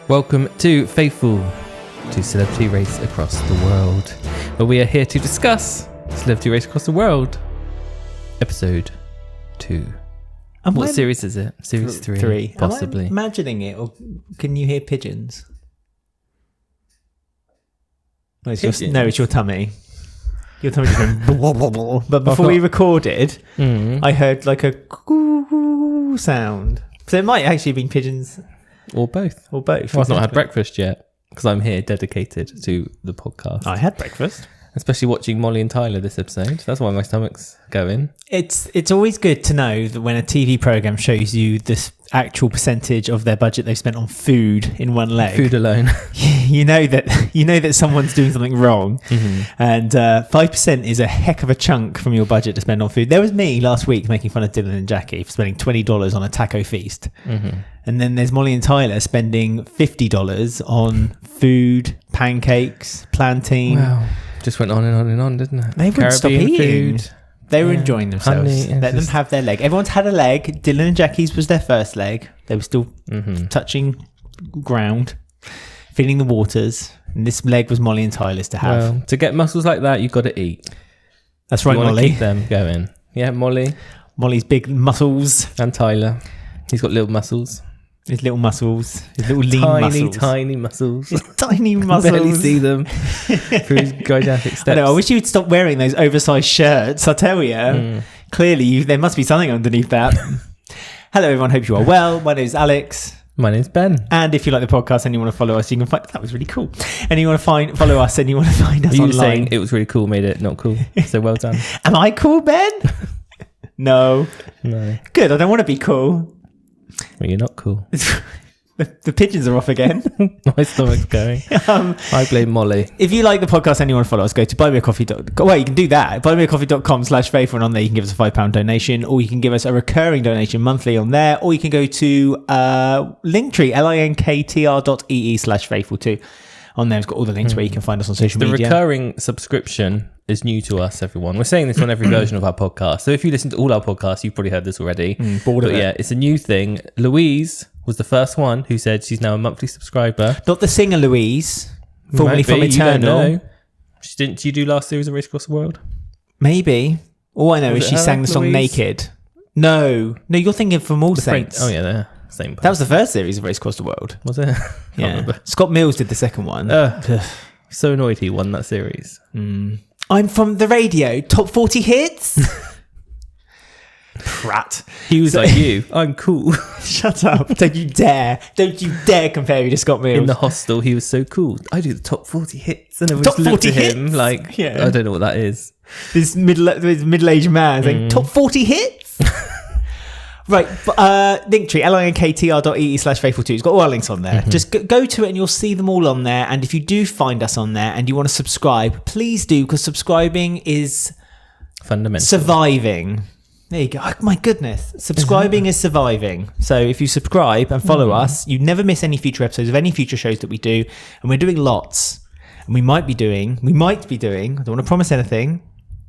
Welcome to Faithful to Celebrity Race Across the World, where we are here to discuss Celebrity Race Across the World, Episode 2. What series is it? Series 3, possibly. Am I imagining it, or can you hear pigeons? Oh, it's your tummy. Your tummy just went blah, blah, blah. But before we recorded, I heard like a coo sound. So it might actually have been pigeons. Or both. Or both. Well, I've not had breakfast yet, because I'm here dedicated to the podcast. I had breakfast. Especially watching Molly and Tyler this episode. That's why my stomach's going. It's always good to know that when a TV program shows you this actual percentage of their budget they've spent on food in one leg. Food alone. you know that someone's doing something wrong. Mm-hmm. And 5% is a heck of a chunk from your budget to spend on food. There was me last week making fun of Dylan and Jackie for spending $20 on a taco feast. Mm-hmm. And then there's Molly and Tyler spending $50 on food, pancakes, plantain. Wow. Just went on and on and on, didn't it? They wouldn't stop eating. Food. They were enjoying themselves. Honey, Let them have their leg. Everyone's had a leg. Dylan and Jackie's was their first leg. They were still touching ground, feeling the waters. And this leg was Molly and Tyler's to have. Well, to get muscles like that, you've got to eat. That's right, Molly. Keep them going. Yeah, Molly's big muscles. And Tyler. He's got little muscles. His little muscles. His little lean muscles. Tiny muscles. Tiny muscles. I barely see them through his gigantic steps. I wish you'd stop wearing those oversized shirts. I tell you. Clearly, there must be something underneath that. Hello, everyone. Hope you are well. My name is Alex. My name's Ben. And if you like the podcast and you want to follow us, you can find... That was really cool. And you want to follow us and you want to find us online. You saying it was really cool, made it not cool. So well done. Am I cool, Ben? No. Good. I don't want to be cool. Well, you're not cool. The pigeons are off again. My stomach's going. I blame Molly. If you like the podcast and you want to follow us, go to buymeacoffee.com. Well, you can do that. buymeacoffee.com/faithful, and on there you can give us a £5 donation, or you can give us a recurring donation monthly on there, or you can go to Linktree, linktr.ee/faithful2. On there, it's got all the links where you can find us on social media. The recurring subscription is new to us, everyone. We're saying this on every version of our podcast. So if you listen to all our podcasts, you've probably heard this already. Bored of it. Yeah, it's a new thing. Louise was the first one who said she's now a monthly subscriber. Not the singer Louise, formerly from Eternal. You don't know. Didn't she do last series of Race Across the World? Maybe. All I know is she sang the song Louise? Naked. No, you're thinking from All Saints. Oh yeah, they're same. That was the first series of Race Across the World. Was it? Yeah. Scott Mills did the second one. So annoyed he won that series. I'm from the radio. Top 40 hits. Prat. He was like you. I'm cool. Shut up. Don't you dare compare me to Scott Mills. In the hostel, he was so cool. I do the top 40 hits. And everyone just looked at him like, I don't know what that is. This middle-aged man saying, top 40 hits? Right, Linktree, linktr.ee/faithful2. It's got all our links on there. Just go to it and you'll see them all on there. And if you do find us on there and you want to subscribe, please do, because subscribing is fundamental. Surviving. There you go. Oh, my goodness. Subscribing is surviving. So if you subscribe and follow us, you never miss any future episodes of any future shows that we do. And we're doing lots. And we might be doing, I don't want to promise anything,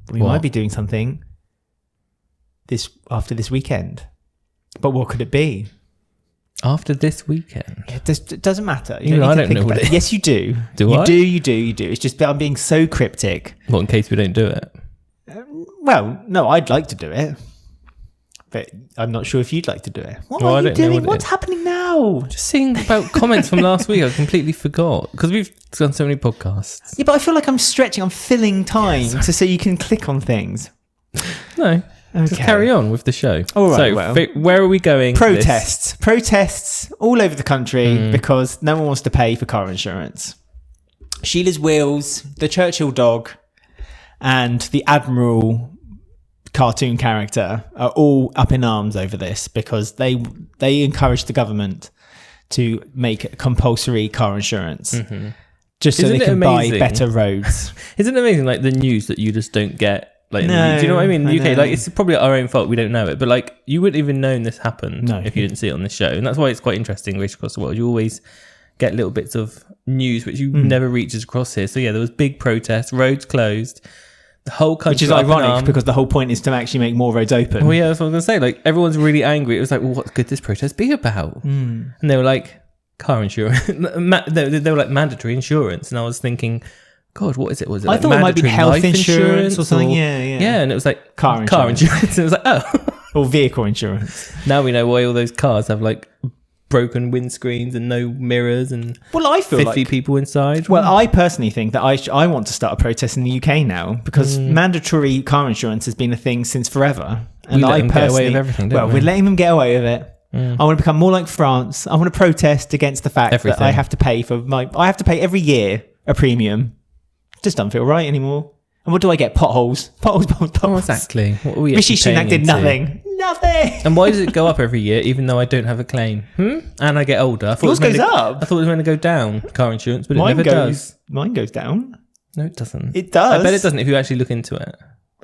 but we might be doing something after this weekend. But what could it be? After this weekend? It doesn't matter. I don't know what it is. Yes, you do. You do. It's just I'm being so cryptic. What, in case we don't do it? Well, no, I'd like to do it. But I'm not sure if you'd like to do it. What are you doing? What's happening now? Just seeing about comments from last week. I completely forgot. Because we've done so many podcasts. Yeah, but I feel like I'm stretching. I'm filling time so you can click on things. No. Okay. Just carry on with the show. All right. So, where are we going? Protests all over the country because no one wants to pay for car insurance. Sheila's Wheels, the Churchill dog, and the Admiral cartoon character are all up in arms over this because they encourage the government to make compulsory car insurance just so they can buy better roads. Isn't it amazing? Like the news that you just don't get. Like, no, do you know what I mean? In the UK, like, it's probably our own fault. We don't know it, but like, you wouldn't even known this happened if you didn't see it on this show, and that's why it's quite interesting. Race Across the World, you always get little bits of news which you never reaches across here. So yeah, there was big protests, roads closed, the whole country, which is ironic because the whole point is to actually make more roads open. Well, yeah, that's what I was gonna say. Like, everyone's really angry. It was like, well, what could this protest be about? And they were like, car insurance. They were like mandatory insurance, and I was thinking, God, what is it? Was it? I like thought it might be mandatory health life insurance or something. Yeah, and it was like car insurance. And it was like, oh, or vehicle insurance. Now we know why all those cars have like broken windscreens and no mirrors and I feel 50 people inside. Well, I personally think that I want to start a protest in the UK now because mandatory car insurance has been a thing since forever. And we let them get away with everything, don't we? We're letting them get away with it. I want to become more like France. I want to protest against the fact that I have to pay I have to pay every year a premium. It just doesn't feel right anymore. And what do I get? Potholes. Oh, exactly. What are we Rishi Sunak did nothing. And why does it go up every year, even though I don't have a claim? And I get older. I thought Yours goes up. I thought it was going to go down, car insurance, but it never does. Mine goes down. No, it doesn't. It does. I bet it doesn't if you actually look into it.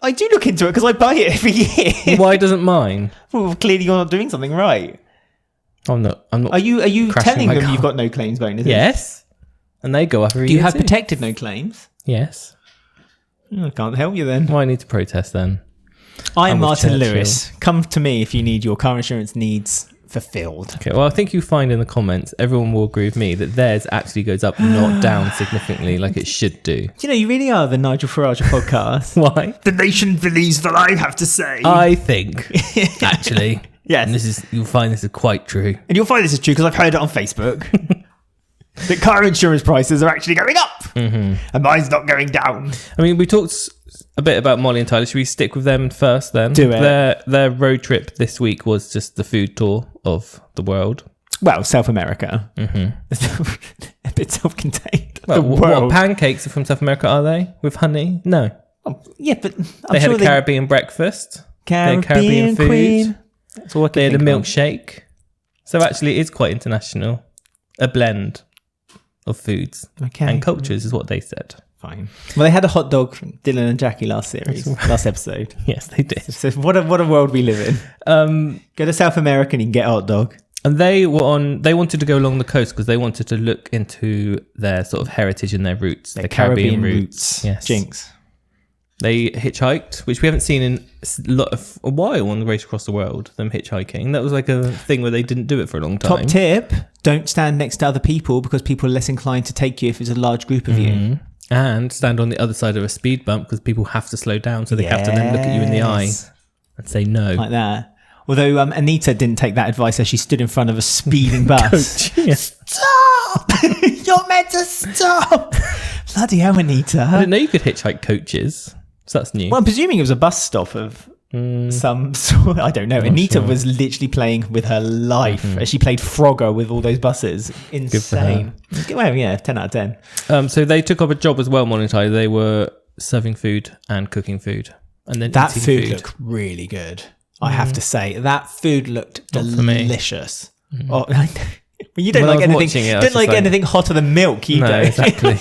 I do look into it because I buy it every year. Why doesn't mine? Well, clearly you're not doing something right. I'm not. Are you telling them you've got no claims bonus? Yes. And they go up every year. Do you have protected no claims? Yes. I can't help you then. Well, I need to protest then. I'm Martin Lewis. Come to me if you need your car insurance needs fulfilled. Okay, well, I think you find in the comments, everyone will agree with me that theirs actually goes up, not down significantly like it should do. Do you know, you really are the Nigel Farage podcast. Why? The nation believes that I have to say. I think, actually. Yes. And you'll find this is quite true. And you'll find this is true because I've heard it on Facebook. That car insurance prices are actually going up. And mine's not going down. I mean, we talked a bit about Molly and Tyler. Should we stick with them first then? Do it. Their road trip this week was just the food tour of the world. Well, South America. A bit self-contained. Well, what pancakes are from South America, are they? With honey? No. Oh, yeah, but they had a Caribbean breakfast. Caribbean food. Queen. That's all they had a milkshake. So actually, it is quite international. A blend of foods and cultures is what they said. Fine. Well, they had a hot dog from Dylan and Jackie last episode. Yes, they did. So what a world we live in. Go to South America and you can get a hot dog. And they wanted to go along the coast because they wanted to look into their sort of heritage and their roots, their Caribbean roots. Yes. Jinx. They hitchhiked, which we haven't seen in a while on the Race Across the World, them hitchhiking. That was like a thing where they didn't do it for a long time. Top tip, don't stand next to other people because people are less inclined to take you if it's a large group of you. And stand on the other side of a speed bump because people have to slow down, so they have to then look at you in the eye and say no. Like that. Although Anita didn't take that advice as she stood in front of a speeding bus. Stop! You're meant to stop! Bloody hell, Anita. I didn't know you could hitchhike coaches. So that's new. Well, I'm presuming it was a bus stop of some sort. I don't know. Anita was literally playing with her life as she played Frogger with all those buses. Insane. Well, yeah, 10 out of 10. So they took up a job as well, Molly and Tyler. They were serving food and cooking food. And then that food looked really good. I have to say, that food looked delicious. Oh, you don't like anything. Don't like anything hotter than milk. You don't. Exactly.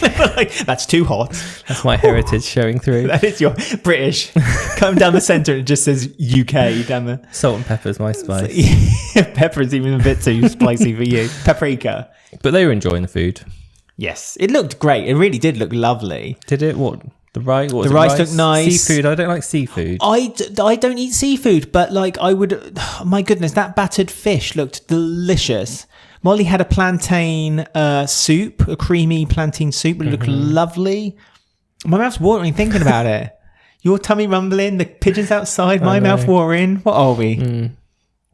That's too hot. That's my heritage showing through. That is your British. Come down the centre and it just says UK. Down the salt and pepper is my spice. Pepper is even a bit too spicy for you. Paprika. But they were enjoying the food. Yes, it looked great. It really did look lovely. Did it? What? The rice looked nice. Seafood. I don't like seafood. I don't eat seafood, but like I would. Oh, my goodness, that battered fish looked delicious. Molly had a plantain soup, a creamy plantain soup. It looked lovely. My mouth's watering thinking about it. Your tummy rumbling, the pigeons outside, my mouth watering. What are we?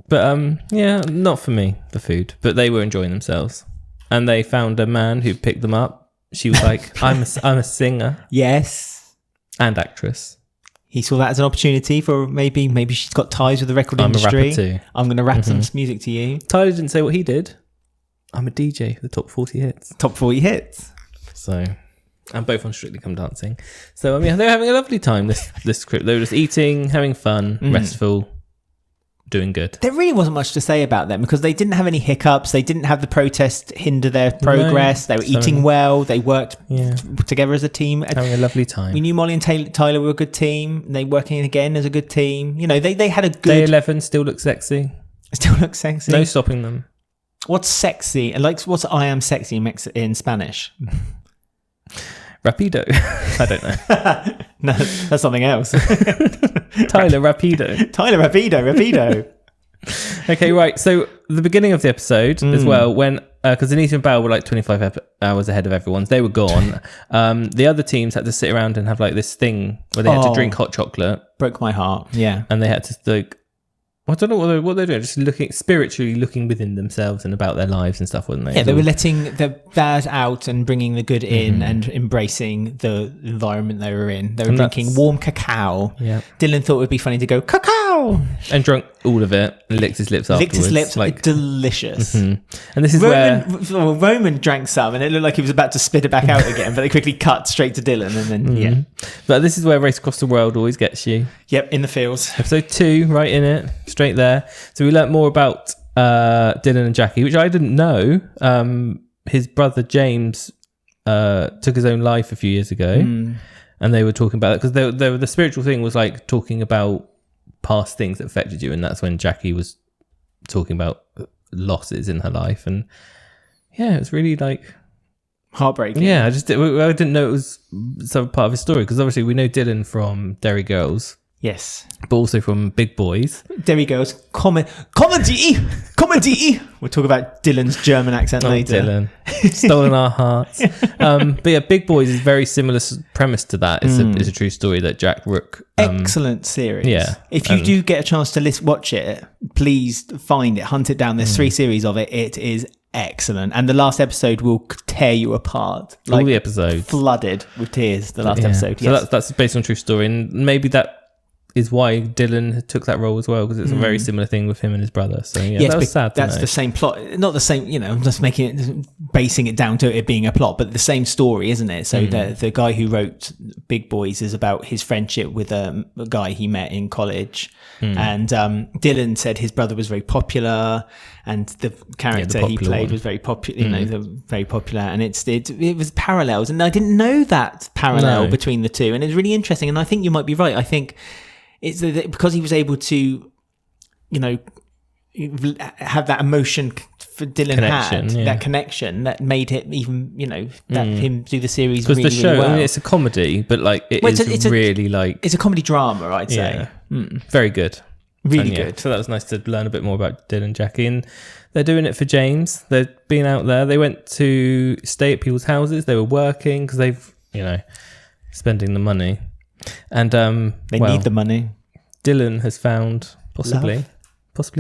But yeah, not for me, the food. But they were enjoying themselves. And they found a man who picked them up. She was like, I'm a singer. Yes. And actress. He saw that as an opportunity for maybe she's got ties with the record industry. I'm a rapper too. I'm going to rap some music to you. Tyler didn't say what he did. I'm a DJ for the top 40 hits. Top 40 hits. So, and both on Strictly Come Dancing. So, I mean, they were having a lovely time this trip. They were just eating, having fun, restful, doing good. There really wasn't much to say about them because they didn't have any hiccups. They didn't have the protest hinder their progress. They were eating well. They worked together as a team. Having a lovely time. We knew Molly and Tyler were a good team. They working again as a good team. You know, they had a good... Day 11 still looks sexy. Still looks sexy. No stopping them. What's sexy? Like, what's I am sexy in Spanish? Rapido. I don't know. No, that's something else. Tyler Rapido. Tyler Rapido. Okay, right. So the beginning of the episode as well, when because Anita and Belle were like 25 hours ahead of everyone, they were gone. The other teams had to sit around and have like this thing where they had to drink hot chocolate. Broke my heart. Yeah, and they had to like. I don't know what they're doing. Just spiritually looking within themselves and about their lives and stuff, weren't they? Yeah, they were letting the bad out and bringing the good in and embracing the environment they were in. They were drinking warm cacao. Yeah. Dylan thought it would be funny to go, cacao! And drunk all of it and licked his lips afterwards. Licked his lips, like delicious. And this is Roman drank some and it looked like he was about to spit it back out again, but they quickly cut straight to Dylan and then, But this is where Race Across the World always gets you. Yep, in the fields. Episode 2, right in it, straight there. So we learnt more about Dylan and Jackie, which I didn't know. His brother James took his own life a few years ago, and they were talking about it because the spiritual thing was like talking about past things that affected you, and that's when Jackie was talking about losses in her life, and it was really like heartbreaking. Yeah, I didn't know it was some part of his story because obviously we know Dylan from Derry Girls. Yes. But also from Big Boys. Derry Girls. Comedy! We'll talk about Dylan's German accent later. Dylan. Stolen our hearts. But yeah, Big Boys is very similar premise to that. It's a true story that Jack Rook... excellent series. Yeah. If you do get a chance to watch it, please find it, hunt it down. There's 3 series of it. It is excellent. And the last episode will tear you apart. All the episodes. Flooded with tears, the last episode. So that's based on a true story. And maybe that is why Dylan took that role as well, because it's a very similar thing with him and his brother. So that was sad. That's the same plot, not the same. I'm just basing it down to it being a plot, but the same story, isn't it? So the guy who wrote Big Boys is about his friendship with a guy he met in college, and Dylan said his brother was very popular, and the character he played was very popular. Very popular, and it was parallels, and I didn't know that parallel between the two, and it's really interesting. And I think you might be right. I think it's because he was able to, have that emotion for Dylan that connection that made it even, that him do the series really, the show, really well. I mean, it's a comedy, but it's a comedy drama, I'd say. Very good. Really good. So that was nice to learn a bit more about Dylan and Jackie, and they're doing it for James. They've been out there. They went to stay at people's houses. They were working because they've, spending the money. And they need the money. Dylan has found possibly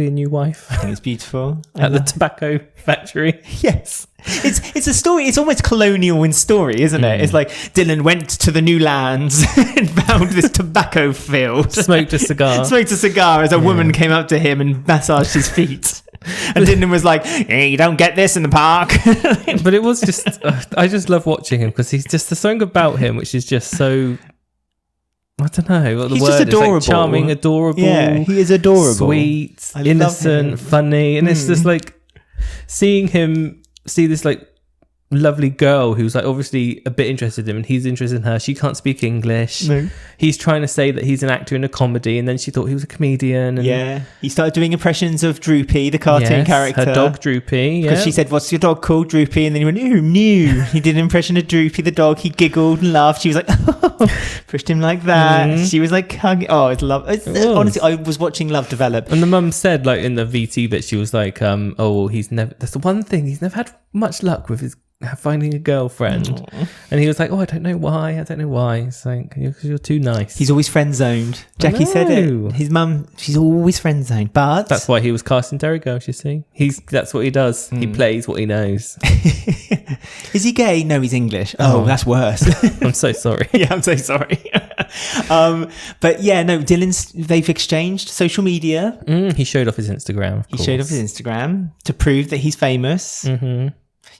a new wife. I think it's beautiful. At the tobacco factory. Yes. It's a story. It's almost colonial in story, isn't it? It's like Dylan went to the new lands and found this tobacco field. Smoked a cigar as a woman came up to him and massaged his feet. And Dylan was like, hey, you don't get this in the park. But it was just, I just love watching him because there's something about him which is just so... I don't know what the He's word just adorable. is. Like charming, adorable. Yeah, he is adorable. Sweet, innocent, funny. And it's just like seeing him see this like lovely girl who's like obviously a bit interested in him and he's interested in her. She can't speak English. No. He's trying to say that he's an actor in a comedy and then she thought he was a comedian. And he started doing impressions of Droopy, the cartoon character. Her dog Droopy. Because she said, what's your dog called, Droopy? And then he went, oh, no. He did an impression of Droopy, the dog. He giggled and laughed. She was like, oh, pushed him like that. She was like, hugging. Oh, it's love. Honestly, I was watching love develop. And the mum said, like in the VT bit, she was like, that's the one thing, he's never had much luck with his finding a girlfriend. Aww. And he was like, I don't know why. It's like, because you're too nice. He's always friend zoned. Jackie said it. His mum, she's always friend zoned. But that's why he was casting Derry Girls, you see. That's what he does. He plays what he knows. Is he gay? No, he's English. Oh, that's worse. I'm so sorry. Yeah, I'm so sorry. But yeah, no, they've exchanged social media. He showed off his Instagram. He showed off his Instagram to prove that he's famous.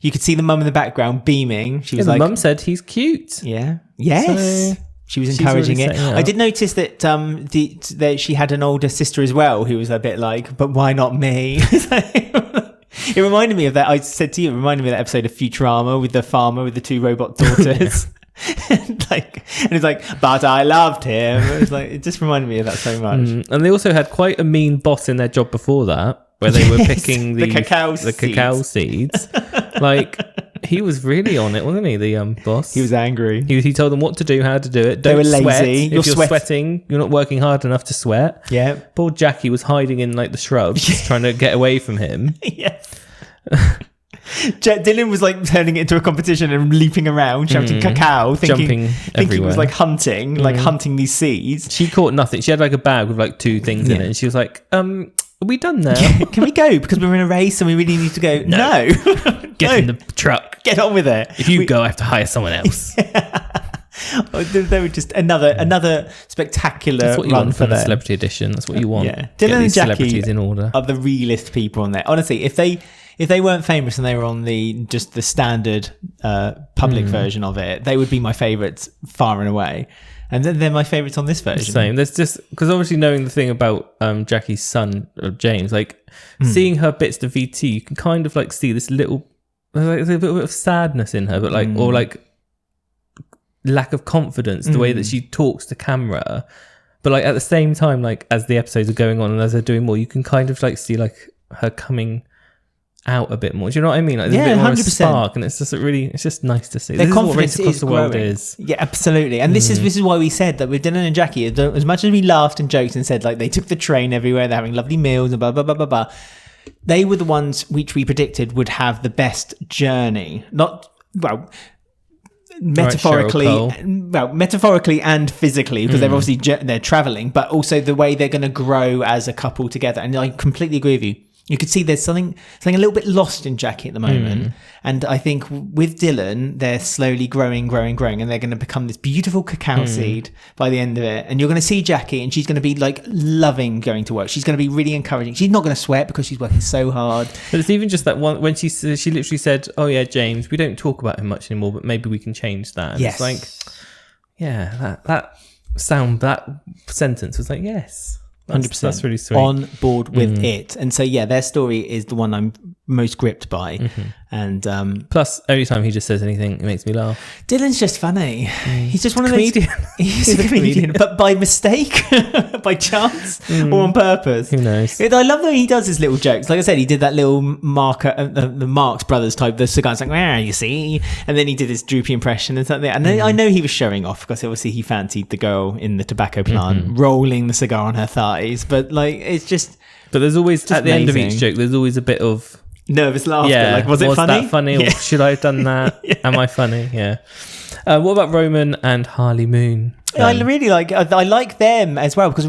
You could see the mum in the background beaming. She was like, the mum said he's cute. Yeah. Yes. So she was encouraging it. I did notice that that she had an older sister as well who was a bit like, but why not me? It reminded me of that. I said to you, it reminded me of that episode of Futurama with the farmer with the 2 robot daughters. and it's like, but I loved him. It just reminded me of that so much. And they also had quite a mean boss in their job before that, where they were picking the cacao seeds. Like, He was really on it, wasn't he? The boss. He was angry. He told them what to do, how to do it. They Don't were lazy. sweat. If you're sweating, you're not working hard enough to sweat. Yeah. Poor Jackie was hiding in like the shrubs, trying to get away from him. Yeah. Dylan was like turning it into a competition and leaping around, shouting cacao, thinking it was like hunting these seeds. She caught nothing. She had like a bag with like 2 things in it, and she was like, "Are we done now? Can we go? Because we're in a race and we really need to go." No. Get in the truck. Get on with it. If you go, I have to hire someone else. They were just another spectacular That's what you run want for the Celebrity Edition. That's what you want. Yeah. Dylan and Jackie celebrities in order are the realest people on there. Honestly, if they weren't famous and they were on the standard public version of it, they would be my favourites far and away. And then they're my favourites on this version. Same. There's just because obviously knowing the thing about Jackie's son James, like seeing her bits to VT, you can kind of like see this little there's a bit of sadness in her, but like or like lack of confidence, the way that she talks to camera. But like at the same time, like as the episodes are going on and as they're doing more, you can kind of like see like her coming out a bit more. Do you know what I mean? Like there's a bit more of a spark, and it's just nice to see. Their this confidence is what Race Across the World growing. is. Yeah, absolutely. And this is why we said that with Dylan and Jackie, as much as we laughed and joked and said like they took the train everywhere, they're having lovely meals and blah blah blah blah blah. They were the ones which we predicted would have the best journey. Metaphorically and physically, because they're obviously they're traveling, but also the way they're going to grow as a couple together. And I completely agree with you. You could see there's something a little bit lost in Jackie at the moment. And I think with Dylan, they're slowly growing, and they're going to become this beautiful cacao seed by the end of it. And you're going to see Jackie, and she's going to be like loving going to work. She's going to be really encouraging. She's not going to sweat because she's working so hard. But it's even just that one when she literally said, "Oh yeah, James, we don't talk about him much anymore, but maybe we can change that." And yes. It's like, yeah, that sentence was like, yes. 100%. That's really sweet. On board with it. And so, yeah, their story is the one I'm most gripped by. And plus, every time he just says anything, it makes me laugh. Dylan's just funny. He's just one of those. He's a comedian, but by mistake, by chance, or on purpose. Who knows? I love that he does his little jokes. Like I said, he did that little Marker, the Marx Brothers type, the cigar. It's like, where you see? And then he did his droopy impression and something. And I know he was showing off because obviously he fancied the girl in the tobacco plant rolling the cigar on her thighs. But like, it's just. But there's always at the end of each joke, there's always a bit of nervous laughter. Yeah, like, was it funny? That funny? Or should I have done that? Am I funny? Yeah. What about Roman and Harley Moon? I really like. I like them as well because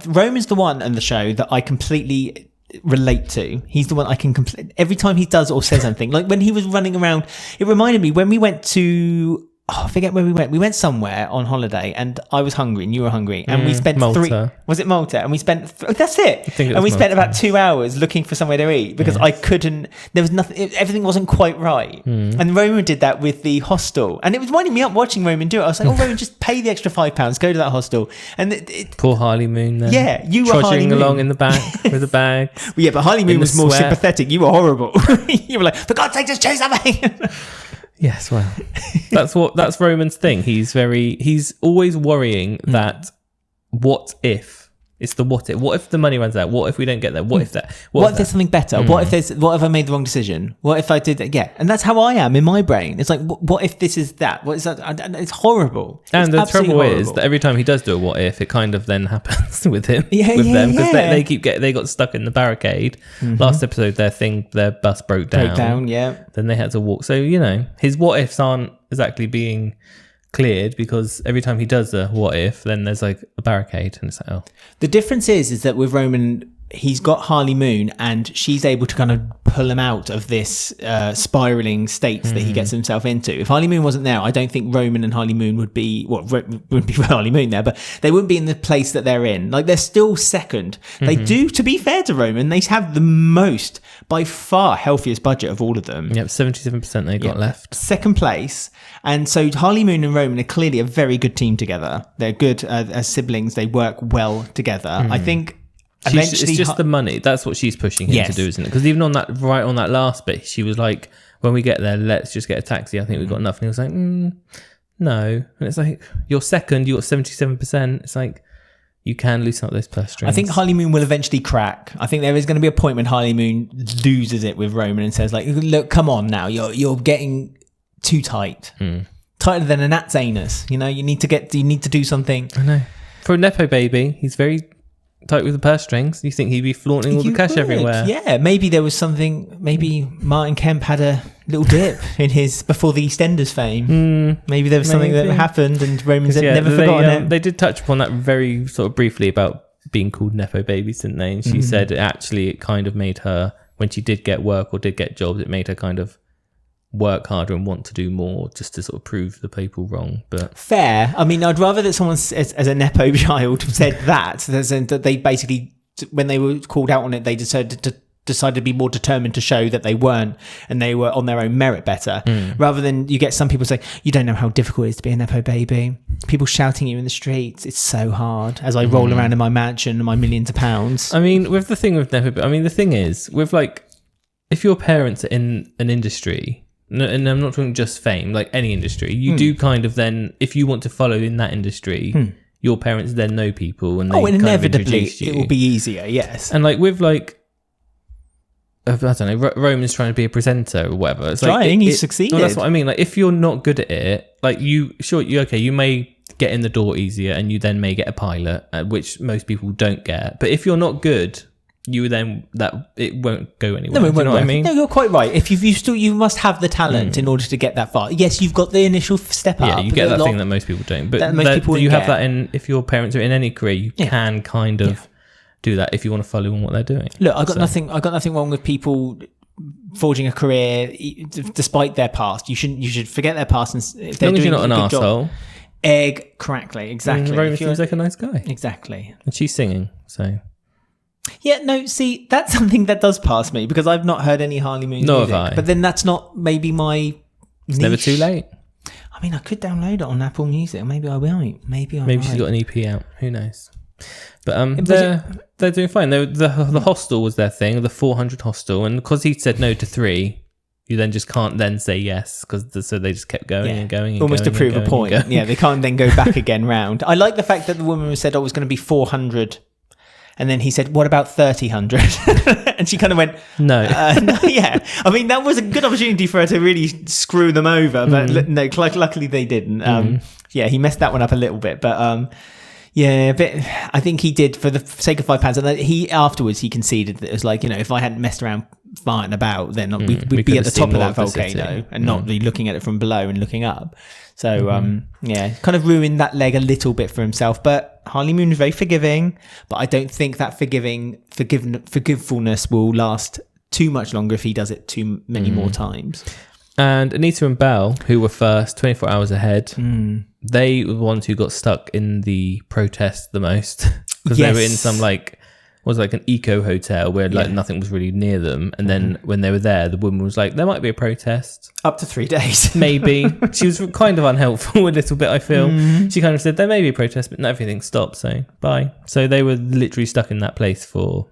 Roman's the one in the show that I completely relate to. He's the one I can every time he does or says anything. Like when he was running around, it reminded me when we went to. I forget where we went. We went somewhere on holiday, and I was hungry, and you were hungry, and we spent Malta. Was it Malta? And we spent. That's it. And we spent about 2 hours looking for somewhere to eat because I couldn't. There was nothing. Everything wasn't quite right. And Roman did that with the hostel, and it was winding me up watching Roman do it. I was like, "Oh, Roman, just pay the extra £5, go to that hostel." And poor Harley Moon. Then. Yeah, you were trudging along in the back with a bag. Well, yeah, but Harley Moon was more sympathetic. You were horrible. You were like, "For God's sake, just choose something." Yes, well, that's Roman's thing. He's always worrying that what if it's the what if? What if the money runs out? What if we don't get there? What if that? What if there's something better? What if I made the wrong decision? What if I did that? Yeah, and that's how I am in my brain. It's like, what if this is that? What is that? And it's horrible. And the trouble is that every time he does do a what if, it kind of then happens with him, them, because they got stuck in the barricade. Last episode, their bus broke down. Yeah. Then they had to walk. So his what ifs aren't exactly being cleared because every time he does a what if, then there's like a barricade, and it's like, oh. The difference is that with Roman, he's got Harley Moon, and she's able to kind of pull him out of this spiraling state that he gets himself into. If Harley Moon wasn't there, I don't think Roman and Harley Moon would be wouldn't be Harley Moon there, but they wouldn't be in the place that they're in. Like they're still second. They do, to be fair to Roman, they have the most, by far, healthiest budget of all of them. Yep, 77% they got left. Second place. And so Harley Moon and Roman are clearly a very good team together. They're good as siblings. They work well together. I think eventually it's just the money. That's what she's pushing him to do, isn't it? Because even on that last bit, she was like, when we get there, let's just get a taxi. I think we've got enough. And he was like, no. And it's like, you're second, you got 77%. It's like, you can loosen up those purse strings. I think Harley Moon will eventually crack. I think there is going to be a point when Harley Moon loses it with Roman and says, like, look, come on now, you're getting too tight, tighter than a gnat's anus. You know, you need to do something. I know. For a nepo baby, he's very tight with the purse strings. You think he'd be flaunting all the cash everywhere? Yeah, maybe there was something. Maybe Martin Kemp had a little dip in his before the EastEnders fame. Maybe there was something that happened, and Roman's never forgotten it. They did touch upon that very sort of briefly about being called nepo babies, didn't they? And she said it kind of made her, when she did get work or did get jobs, it made her kind of work harder and want to do more just to sort of prove the people wrong. But fair. I mean, I'd rather that someone as a nepo child said that they basically, when they were called out on it, they decided to be more determined to show that they weren't, and they were on their own merit better, rather than you get some people say, you don't know how difficult it is to be a nepo baby. People shouting at you in the streets. It's so hard as I roll around in my mansion and my millions of pounds. I mean, with the thing with nepo, I mean, the thing is with like, if your parents are in an industry, and I'm not talking just fame, like any industry, you do kind of then, if you want to follow in that industry, your parents then know people, and they inevitably it will be easier. Yes, and like with like, I don't know, Roman's trying to be a presenter or whatever. It's he's succeeded. Well, that's what I mean. Like if you're not good at it, like you may get in the door easier, and you then may get a pilot, which most people don't get. But if you're not good, it won't go anywhere. No, it won't. What I mean? No, you're quite right. If you must have the talent in order to get that far. Yes, you've got the initial step up. Yeah, you get that thing that most people don't. But you have that in, if your parents are in any career, you can kind of do that if you want to follow in what they're doing. Look, I got nothing wrong with people forging a career despite their past. You should forget their past, and if they're doing you're not an arsehole. Exactly. Roman seems like a nice guy. Exactly. And she's singing, so. Yeah, no, see, that's something that does pass me, because I've not heard any Harley Moon music. Have I. But then that's not maybe my It's niche. never too late. I mean, I could download it on Apple Music. Maybe I will. Maybe she's got an EP out. Who knows? But they're doing fine. The hostel was their thing, the 400 hostel, and because he said no to 3, you then just can't then say yes, so they just kept going and going. Almost to prove a point. Yeah, they can't then go back again round. I like the fact that the woman said, it was going to be 400. And then he said, what about 300? And she kind of went, no. Yeah. I mean, that was a good opportunity for her to really screw them over. But no, luckily they didn't. Yeah, he messed that one up a little bit. But I think he did for the sake of £5. And he afterwards, he conceded that it was like, if I hadn't messed around farting about, then we'd be at the top of that volcano and not be looking at it from below and looking up. So, kind of ruined that leg a little bit for himself. But Harley Moon is very forgiving, but I don't think that forgivefulness will last too much longer if he does it too many more times. And Anita and Belle, who were first, 24 hours ahead, they were the ones who got stuck in the protest the most. Because they were in some an eco hotel where nothing was really near them. And then when they were there, the woman was like, there might be a protest. Up to 3 days. Maybe. She was kind of unhelpful a little bit, I feel. She kind of said, there may be a protest, but everything stopped, so bye. So they were literally stuck in that place for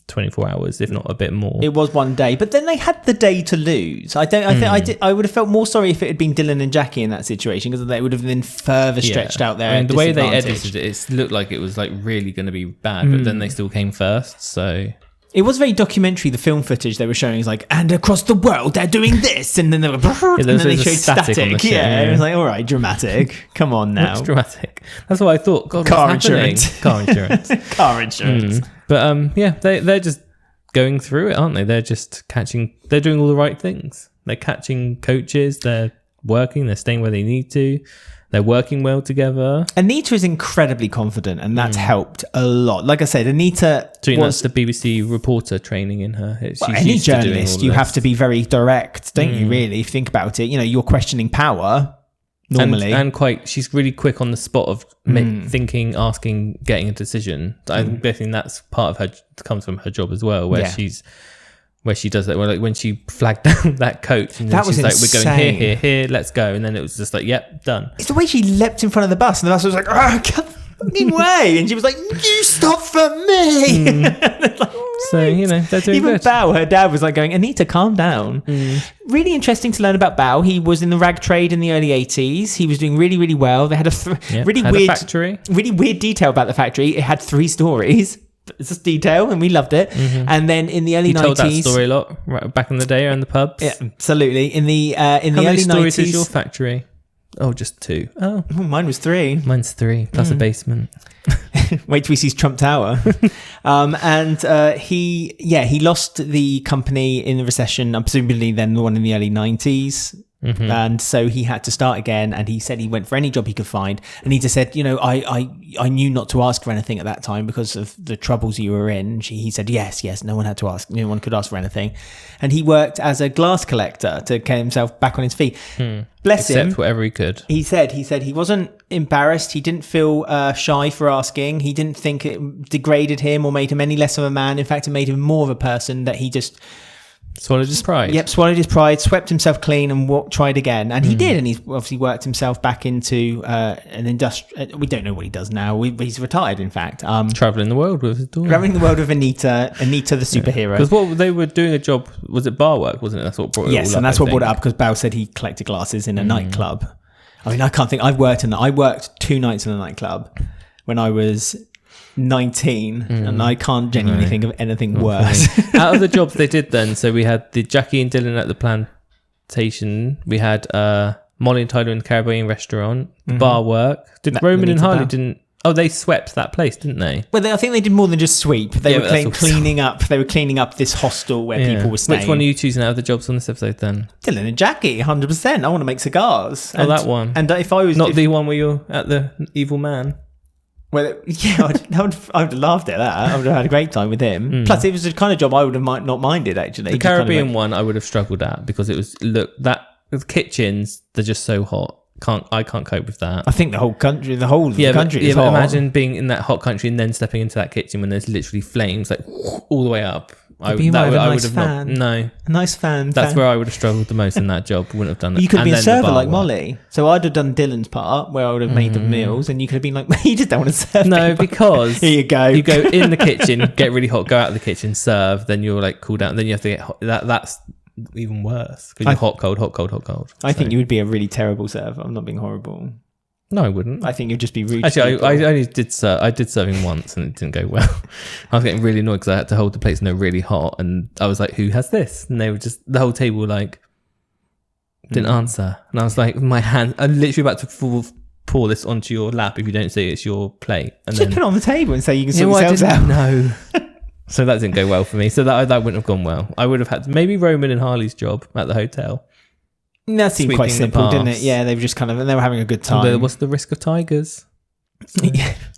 24 hours, if not a bit more. It was one day, but then they had the day to lose. I would have felt more sorry if it had been Dylan and Jackie in that situation, because they would have been further stretched out there. I mean, the way they edited it looked like it was really going to be bad, but then they still came first. So it was very documentary. The film footage they were showing is like, and across the world they're doing this, and then they were, and then they showed static. It was like, all right, dramatic. Come on now, it's dramatic. That's what I thought. God, car insurance. Car insurance. Car insurance. But they're just going through it, aren't they? They're just they're doing all the right things. They're catching coaches, they're working, they're staying where they need to, they're working well together. Anita is incredibly confident, and that's helped a lot. Like I said, Anita that's the BBC reporter training in her. Any journalist, you have to be very direct, don't you, really? If you think about it, you're questioning power. Normally, and she's really quick on the spot of thinking, asking, getting a decision. I'm guessing that's part of her, comes from her job as well, where she does that. Where when she flagged down that coach, and that was she's insane. We're going here, let's go, and then it was just like, yep, done. It's the way she leapt in front of the bus, and the bus was like, oh, fucking way, and she was like, you stop for me. So, you know, they're doing Even good. Bao, her dad, was like going, Anita, calm down. Really interesting to learn about Bao. He was in the rag trade in the early 80s. He was doing really, really well. They had a a factory. Really weird detail about the factory. It had 3 stories. It's just detail, and we loved it. And then in the early 90s, told that story a lot right back in the day around the pubs. Yeah, absolutely. In the How early many stories 90s, is your factory? Oh, just 2. Oh, mine was 3. Mine's 3 plus a basement. Wait till he sees Trump Tower. He lost the company in the recession, presumably then the one in the early 90s. And so he had to start again, and he said he went for any job he could find, and he just said, you know, I knew not to ask for anything at that time because of the troubles you were in. He said yes, no one had to ask, no one could ask for anything, and he worked as a glass collector to get himself back on his feet. Bless him. Except whatever he could. He said he wasn't embarrassed. He didn't feel shy for asking. He didn't think it degraded him or made him any less of a man. In fact, it made him more of a person, that he just swallowed his pride. Yep, swallowed his pride, swept himself clean, and tried again. And he did, and he's obviously worked himself back into an industry. We don't know what he does now. He's retired, in fact. Traveling the world with his daughter. Traveling the world with Anita the superhero. Because what they were doing a job, was it bar work, wasn't it? That's what brought it all up. Yes, and that's what brought it up, because Bao said he collected glasses in a nightclub. I mean, I can't think. I worked 2 nights in a nightclub when I was 19, and I can't genuinely think of anything worse. Out of the jobs they did then, so we had the Jackie and Dylan at the plantation, we had Molly and Tyler in the Caribbean restaurant, bar work. Did Roman and Harley didn't? Oh, they swept that place, didn't they? Well, I think they did more than just sweep. They were cleaning up. They were cleaning up this hostel where people were staying. Which one are you choosing out of the jobs on this episode then? Dylan and Jackie, 100%. I want to make cigars. That one. And if I was the one where you're at the evil man. Well, yeah, I would have laughed at that. I would have had a great time with him. Plus, it was the kind of job I would have not minded, actually. The Caribbean one I would have struggled at, because it was, the kitchens, they're just so hot. I can't cope with that. I think the whole country is hot. But imagine being in that hot country and then stepping into that kitchen when there's literally flames like all the way up. A nice fan. That's where I would have struggled the most in that job. Wouldn't have done that. You could have been a server like Molly. So I'd have done Dylan's part, where I would have made the meals, and you could have been like, you just don't want to serve. No, because here you go. You go in the kitchen, get really hot, go out of the kitchen, serve, then you're like cool down, then you have to get hot. That's even worse, because you're hot, cold. I think you would be a really terrible server. I'm not being horrible. No, I wouldn't. I think you'd just be rude. Actually, I only did serve. I did serving once, and it didn't go well. I was getting really annoyed because I had to hold the plates and they're really hot, and I was like, "Who has this?" And they were just, the whole table like didn't answer, and I was like, "My hand, I'm literally about to pour this onto your lap. If you don't see it, it's your plate." And just put it on the table and say you can sort yourselves out. No. So that didn't go well for me. So that wouldn't have gone well. I would have had maybe Roman and Harley's job at the hotel. That seemed quite simple, didn't it? Yeah, they were just they were having a good time. What's the risk of tigers? So.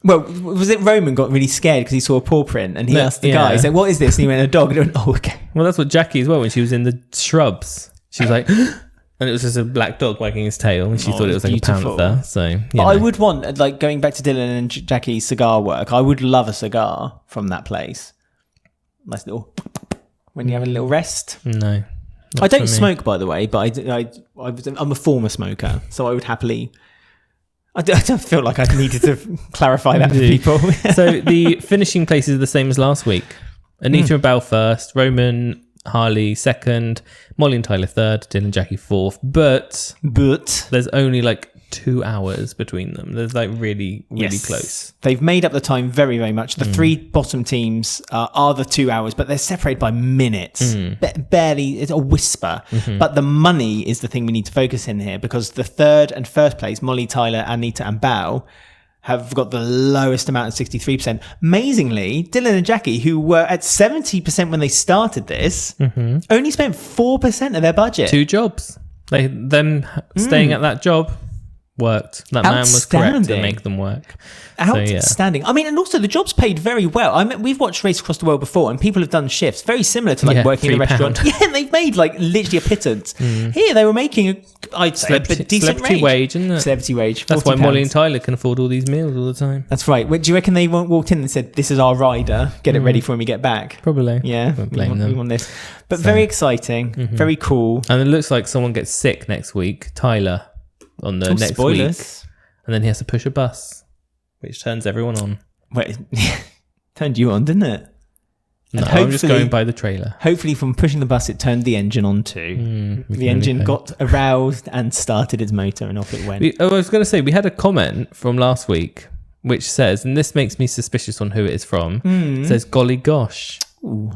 Well, was it Roman got really scared because he saw a paw print, and he asked the guy, he said, "What is this?" And he went, "A dog." And he went, "Oh, okay." Well, that's what Jackie as well, when she was in the shrubs. She was like, and it was just a black dog wagging his tail, and she thought it was like beautiful. A panther. So, but I would want, like, going back to Dylan and Jackie's cigar work, I would love a cigar from that place. Nice little, when you have a little rest. No. I don't smoke, by the way, but I'm a former smoker, so I would happily. I don't feel like I needed to clarify that for people. So the finishing places are the same as last week. Anita and Bao first, Roman, Harley second, Molly and Tyler third, Dylan and Jackie fourth. But there's only like 2 hours between them. There's like really close. They've made up the time very, very much. The 3 bottom teams are the 2 hours, but they're separated by minutes. Barely, it's a whisper. But the money is the thing we need to focus in here, because the third and first place, Molly, Tyler, Anita and Bao, have got the lowest amount of 63%. Amazingly, Dylan and Jackie, who were at 70% when they started this, only spent 4% of their budget. 2 jobs. Them staying at that job worked. That man was correct to make them work. Outstanding. So, yeah. I mean, and also the job's paid very well. I mean, we've watched Race Across the World before, and people have done shifts very similar to like working in a restaurant. Yeah, and they've made like literally a pittance. Here, they were making a decent wage, isn't it? Celebrity wage. That's why Molly and Tyler can afford all these meals all the time. That's right. Do you reckon they walked in and said, "This is our rider. Get it ready for when we get back"? Probably. Yeah. We want this. But very exciting. Very cool. And it looks like someone gets sick next week. Tyler. On the next week, and then he has to push a bus, which turns everyone on. Wait, turned you on, didn't it? No, I'm just going by the trailer. Hopefully from pushing the bus, it turned the engine on too. The engine got aroused and started its motor and off it went. I was going to say, we had a comment from last week which says, and this makes me suspicious on who it is from, it says, golly gosh. Ooh.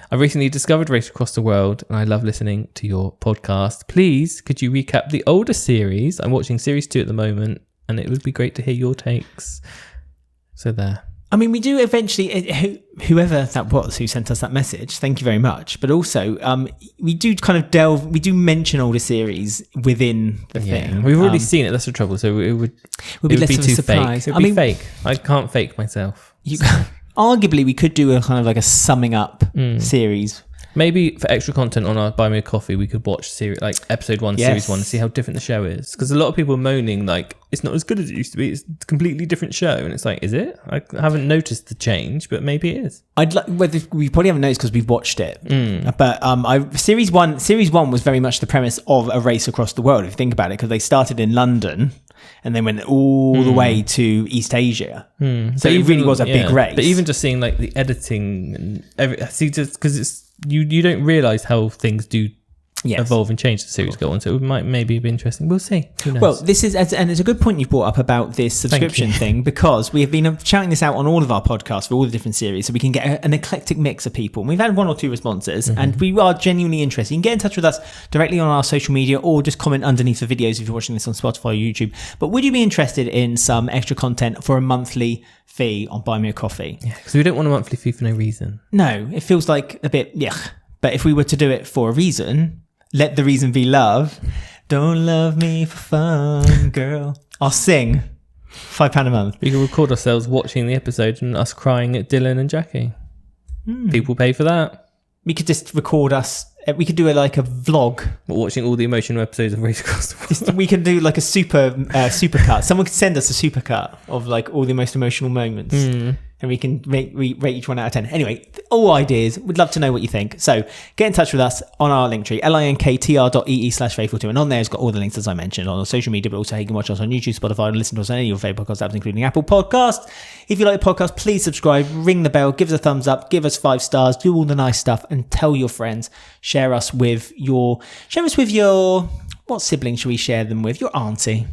I recently discovered Race Across the World and I love listening to your podcast. Please, could you recap the older series? I'm watching series 2 at the moment and it would be great to hear your takes. So there. I mean, we do eventually, whoever that was who sent us that message, thank you very much. But also, we do kind of we do mention older series within the thing. We've already seen it, that's the trouble. So it would be less of a too surprise. fake. It would be fake. I can't fake myself. Arguably, we could do a kind of like a summing up series. Maybe for extra content on our Buy Me a Coffee, we could watch episode 1, series 1, and see how different the show is. Because a lot of people are moaning like it's not as good as it used to be. It's a completely different show, and it's like, is it? I haven't noticed the change, but maybe it is. We probably haven't noticed because we've watched it. But series one was very much the premise of a race across the world. If you think about it, because they started in London and then went all the way to East Asia. So it really was a big race. But even just seeing like the editing and just because it's. You don't realise how things do evolve and change as the series go on, so it might maybe be interesting. We'll see. Who knows? Well, this is, and it's a good point you brought up about this subscription thing, because we have been shouting this out on all of our podcasts for all the different series, so we can get an eclectic mix of people. And we've had 1 or 2 responses, and we are genuinely interested. You can get in touch with us directly on our social media, or just comment underneath the videos if you're watching this on Spotify or YouTube. But would you be interested in some extra content for a monthly fee on Buy Me a Coffee? Yeah, because we don't want a monthly fee for no reason. No, it feels like a bit but if we were to do it for a reason, let the reason be love. Don't love me for fun, girl. I'll sing £5 a month. We can record ourselves watching the episode and us crying at Dylan and Jackie. People pay for that. We could just record us. We could do a vlog. We're watching all the emotional episodes of Race Across the World. We can do like a super cut. Someone could send us a super cut of like all the most emotional moments. And we can rate each one out of 10. Anyway, all ideas. We'd love to know what you think. So get in touch with us on our link tree, linktr.ee/faithful2. And on there, it's got all the links, as I mentioned, on our social media, but also you can watch us on YouTube, Spotify, and listen to us on any of your favorite podcast apps, including Apple Podcasts. If you like the podcast, please subscribe, ring the bell, give us a thumbs up, give us 5 stars, do all the nice stuff, and tell your friends. Share us with your, what sibling should we share them with? Your auntie.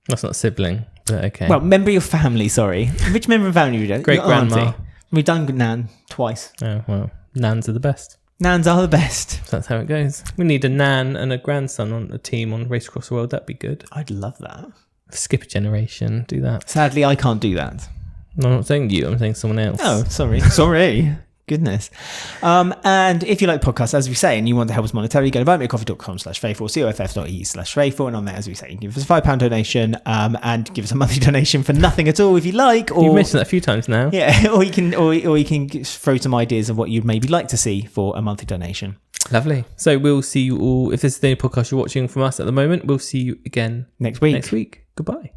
That's not sibling. Okay. Well, member of your family, sorry. Which member of family have you done? Great grandma. We've done Nan twice. Oh, well, Nans are the best. Nans are the best. So that's how it goes. We need a Nan and a grandson on a team on Race Across the World. That'd be good. I'd love that. Skip a generation. Do that. Sadly, I can't do that. No, I'm not saying you. I'm saying someone else. Oh, sorry. Sorry. Goodness. And if you like podcasts, as we say, and you want to help us monetarily, go to buymeacoffee.com/faithful, coff.ee/faithful, and on there, as we say, you can give us a £5 donation, and give us a monthly donation for nothing at all if you like. Or you've mentioned that a few times now. Yeah, or you can throw some ideas of what you'd maybe like to see for a monthly donation. Lovely. So we'll see you all. If this is the only podcast you're watching from us at the moment, we'll see you again next week. Goodbye.